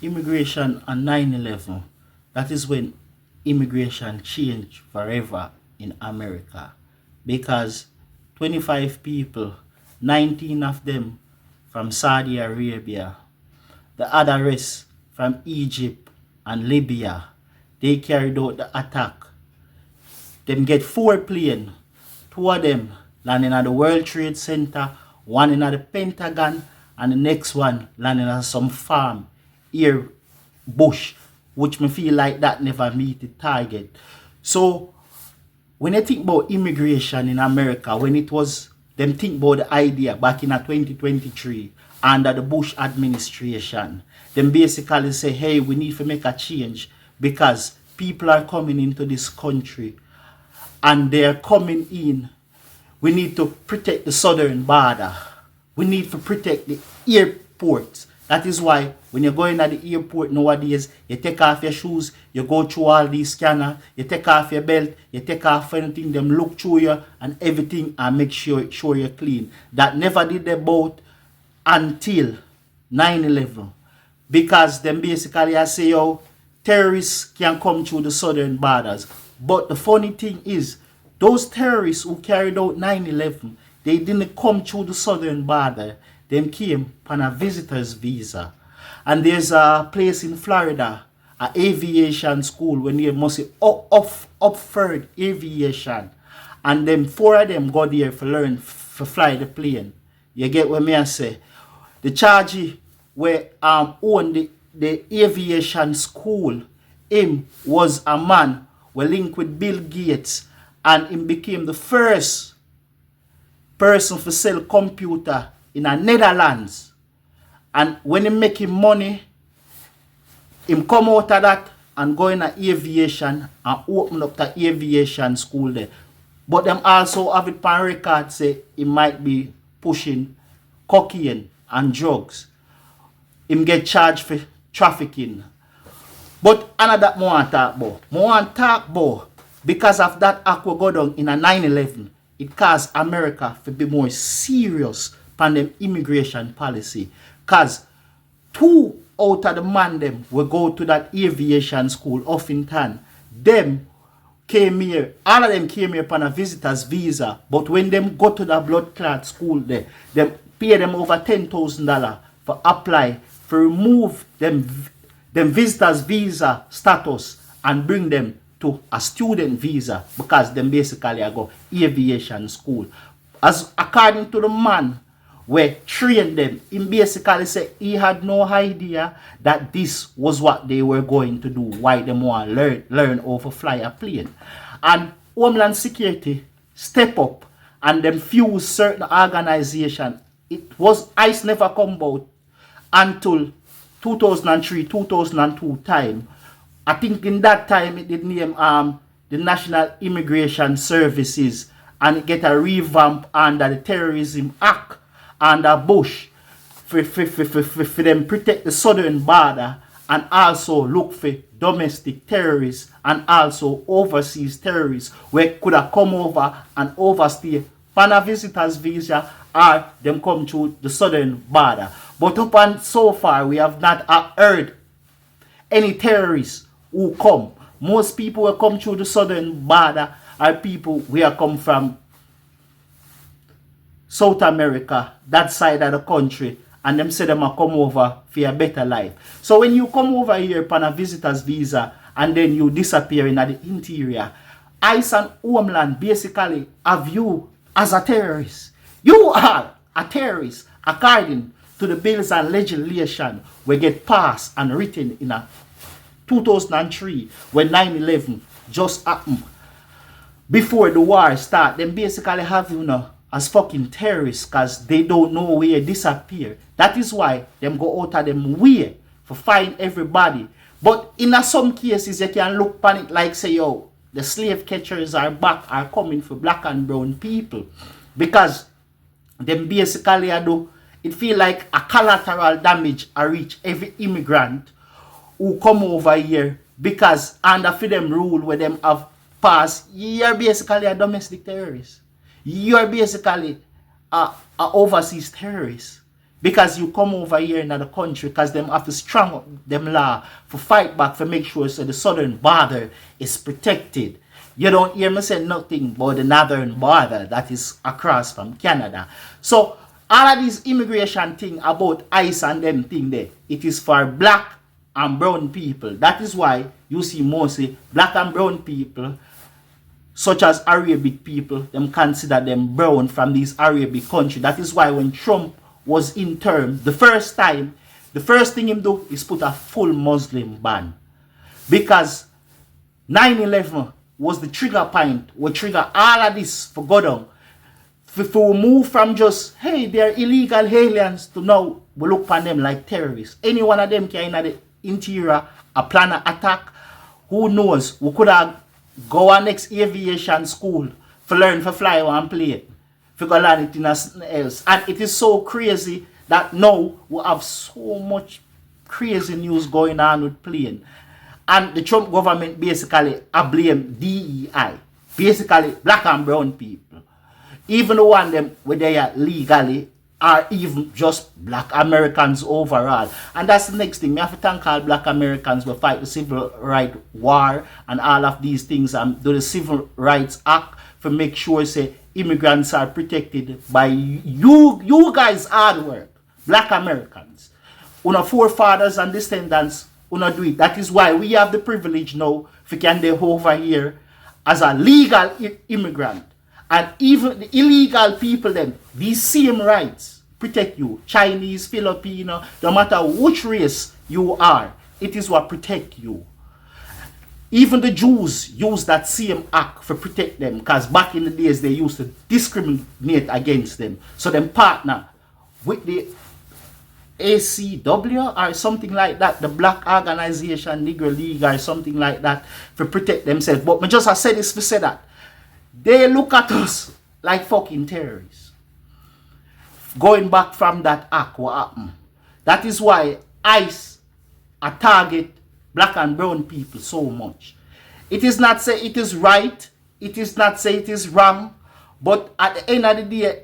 immigration on 9/11, that is when immigration changed forever in America because 25 people, 19 of them from Saudi Arabia, the other rest from Egypt and Libya, they carried out the attack. Them get 4 planes, 2 of them landing at the World Trade Center, one in at the Pentagon, and the next one landing on some farm here bush, which me feel like that never meet the target. So when you think about immigration in America, when it was them think about the idea back in a 2023 under the Bush administration, them basically say, hey, we need to make a change because people are coming into this country and they're coming in. We need to protect the southern border. We need to protect the airports. That is why when you're going at the airport nowadays, you take off your shoes, you go through all these scanners, you take off your belt, you take off anything, them look through you and everything and make sure you're clean. That never did the boat until 9/11. Because them basically I say, yo, terrorists can come through the southern borders. But the funny thing is, those terrorists who carried out 9/11, they didn't come through the southern border. They came on a visitor's visa. And there's a place in Florida, an aviation school, when they must say Upford Aviation. And them 4 of them go there for learn to fly the plane. You get what me I say? The charge where own the aviation school, him was a man who linked with Bill Gates, and him became the first person to sell computer in the Netherlands. And when he making money, him come out of that and go in aviation and open up the aviation school there. But them also have it on record say he might be pushing cocaine and drugs. Him get charged for trafficking. But another more want talk about. More want talk about because of that aqua go down in a 9/11, it caused America to be more serious on them immigration policy. Cause 2 out of the man them will go to that aviation school Huffington. Them came here, all of them came here upon a visitor's visa, but when them go to the blood clot school there, them pay them over $10,000 for apply for remove them visitors visa status and bring them to a student visa because them basically I go aviation school. As according to the man where trained them, he basically said he had no idea that this was what they were going to do, why they want to learn how to fly a plane. And Homeland Security step up and them fuse certain organization. It was ICE never come about until 2003, 2002 time. I think in that time it did name the National Immigration Services and it get a revamp under the Terrorism Act under Bush for them protect the southern border and also look for domestic terrorists and also overseas terrorists where could have come over and overstay on a visitor's visa or them come to the southern border. But up and so far we have not heard any terrorists who come. Most people who come through the southern border are people who have come from South America, that side of the country, and them say them a come over for a better life. So when you come over here upon a visitor's visa and then you disappear in the interior, ICE and Homeland basically have you as a terrorist. You are a terrorist according to the bills and legislation we get passed and written in a 2003 when 9/11 just happened. Before the war start, them basically have you know as fucking terrorists because they don't know where you disappear. That is why them go out of them way for find everybody. But in some cases you can look upon it like say yo, the slave catchers are back, are coming for black and brown people. Because them basically do it feel like a collateral damage I reach every immigrant who come over here because under for them rule where them have passed, you're basically a domestic terrorist. You're basically a overseas terrorist. Because you come over here in the country because them have to strong up them law for fight back for make sure so the southern border is protected. You don't hear me say nothing about the northern border that is across from Canada. So all of these immigration thing about ICE and them thing there, it is for black and brown people. That is why you see mostly black and brown people, such as Arabic people, them consider them brown from these Arabic country. That is why when Trump was in term, the first time, the first thing him do is put a full Muslim ban. Because 9/11 was the trigger point, will trigger all of this for go down. If we move from just, hey, they're illegal aliens, to now we look upon them like terrorists. Any one of them can in the interior a plan an attack. Who knows? We could have go our next aviation school for learn to fly one plane. If we go learn it in something else. And it is so crazy that now we have so much crazy news going on with plane. And the Trump government basically blame DEI. Basically black and brown people. Even the one them where they are legally or even just black Americans overall. And that's the next thing. We have to thank all black Americans who fight the civil rights war and all of these things and do the Civil Rights Act for make sure say immigrants are protected by you guys hard work. Black Americans. Una forefathers and descendants una do it. That is why we have the privilege now if we can live over here as a legal immigrant. And even the illegal people then, these same rights protect you. Chinese, Filipino, no matter which race you are, it is what protect you. Even the Jews use that same act for protect them because back in the days they used to discriminate against them. So them partner with the ACW or something like that, the black organization, Negro League or something like that for protect themselves. But me just I said this to say that they look at us like fucking terrorists. Going back from that act, what happened? That is why ICE target black and brown people so much. It is not say it is right. It is not say it is wrong. But at the end of the day,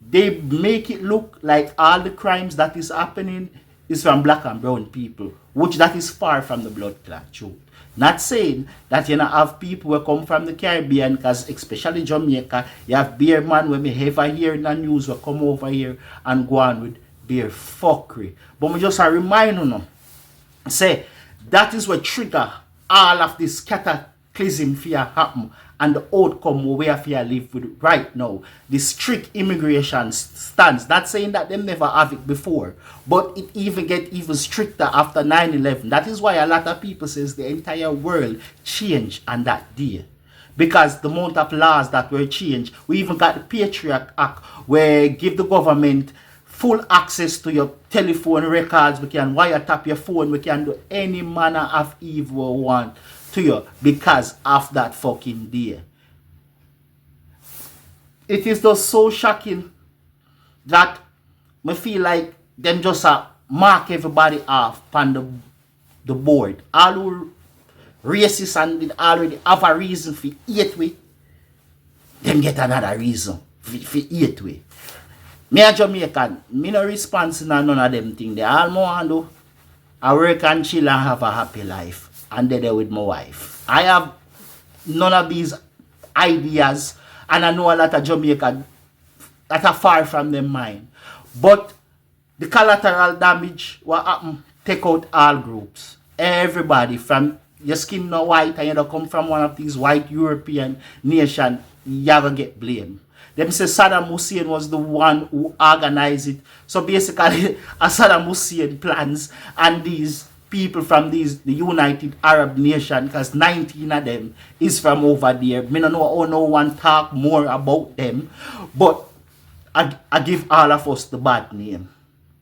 they make it look like all the crimes that is happening is from black and brown people, which that is far from the blood clot truth. Not saying that you know have people who come from the Caribbean, because especially Jamaica, you have beer man when we ever hear in the news will come over here and go on with beer fuckery. But we just a remind you, say that is what trigger all of this cataclysm fear happen and the outcome we have to live with right now. The strict immigration stance. Not saying that them never have it before, but it even get even stricter after 9/11. That is why a lot of people says the entire world changed on that day. Because the amount of laws that were changed, we even got the Patriot Act where give the government full access to your telephone records. We can wiretap your phone. We can do any manner of evil we want to you because of that fucking day. It is just so shocking that me feel like them just mark everybody off on the board. All who racist and did already have a reason for hate we, them get another reason for hate we. Me a Jamaican, me no response to none of them things. They all more want do I work and chill and have a happy life. And they're there with my wife. I have none of these ideas, and I know a lot of Jamaican that are far from their mind. But the collateral damage, what happened, take out all groups. Everybody from your skin no white and you don't come from one of these white European nations, you ever get blamed. Them say Saddam Hussein was the one who organized it. So basically, a Saddam Hussein plans and these people from the United Arab Nation, because 19 of them is from over there. Me don't know how no one talk more about them, but I give all of us the bad name.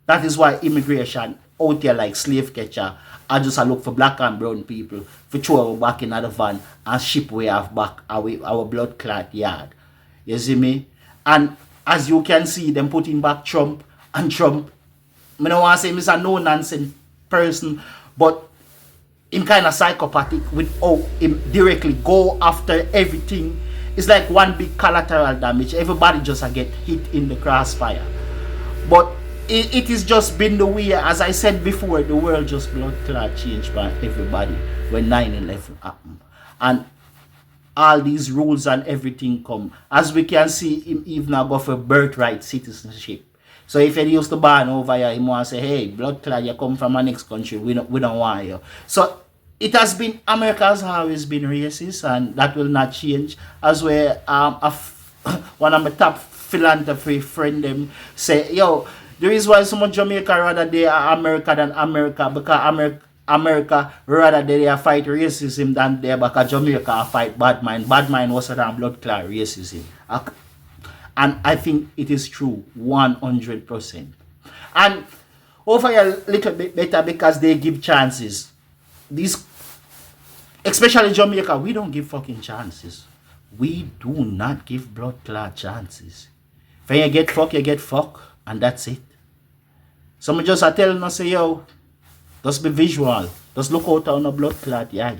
That is why immigration out there like slave catcher, I just look for black and brown people for throw our back in the van and ship we have back our blood clot yard. You see me? And as you can see, them putting back Trump, and Trump, I don't want to say he's a no-nonsense person, but him kind of psychopathic with how him directly go after everything. It's like one big collateral damage. Everybody just get hit in the crossfire. But it is just been the way, as I said before, the world just blood clot changed by everybody when 9/11 happened. And all these rules and everything come. As we can see, him even now go for birthright citizenship. So if he used to born over here, he want to say, hey, blood clot, you come from a next country, we don't want you. So it has been, America has always been racist, and that will not change. As where one of my top philanthropy friend them say, yo, the reason why so much Jamaica rather they are America than America, because America rather they fight racism than they, because Jamaica fight bad mind. Bad mind was than blood clot racism. And I think it is true 100%. And over here a little bit better because they give chances. These, especially Jamaica, we don't give fucking chances. We do not give blood clot chances. When you get fuck, and that's it. Some just are telling us, say, yo, just be visual. Just look out on a blood clot, yeah.